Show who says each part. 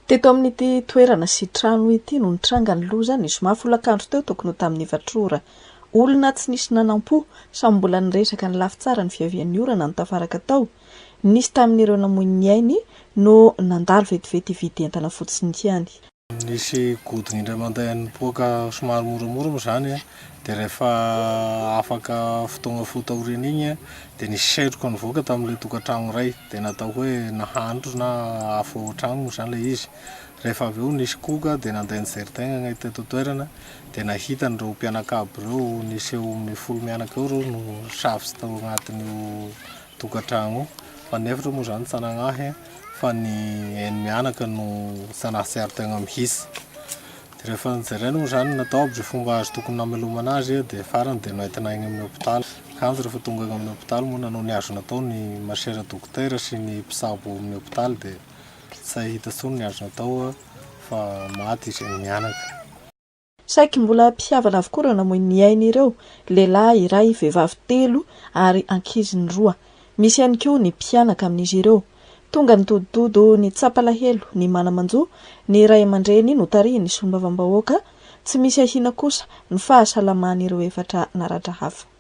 Speaker 1: Teto amin'ity toerana sy trano ity no nitranga ny loza ny zoma folakandro teo tokony ho tamin'ny efatrora. Olona tsy nisy nanampo samy mbola niresaka ny lafitsara ny fiavian'ny orana ny tafaraka tao. Nisy tamin'ireo namoy ainy no nandalo vetivety vidy entana fotsiny tiany.
Speaker 2: Nisy godiny indray mandeha nipoaka somary moramora moa zany dia rehefa afaka fotoagna fotaoriana igny dia nisy setroka nivoaka tamin'ilay tokantrano iray dia natao hoe nahandro na afo trano moa zany ilay izy. Rehefa avy eo nisy koka dia nandeha nijery tegna agny teto toerana dia nahita an'ireo mpianakavy ireo nisy eo amin'ny 10 mianaka eo ireo no safitsy tao agnatin'io tokantrano. Fa nefa moa zany tsy nangahy fa ny mianaka no sanasiary tegna mihitsy. Dia rehefa nijerena moa zany natao aby zay fomba azo tokony namelomana azy dia farany dia noentina agny amin'ny hôpitaly. Kanjo rehefa tonga agny amin'ny hôpitaly moa nanao ny azo natao ny masera dokotera sy ny mpisabo amin'ny hôpitaly dia tsy hita tsony ny azo natao fa maty izy mianaka.
Speaker 1: Saiky mbola mpihavana avokoa ireo namoy ny ainy ireo, lehilahy iray, vehivavy 3 ary ankiziny 2. Misy ihany koa ny mpianaka amin'izy ireo. Tonga nitodododo ny tsapalahelo, ny manamanjo, ny ray aman-dreny no tarihiny solombavam-bahoaka, tsy misy ahina kosa ny fahasalaman'ireo efatra naratra hafa.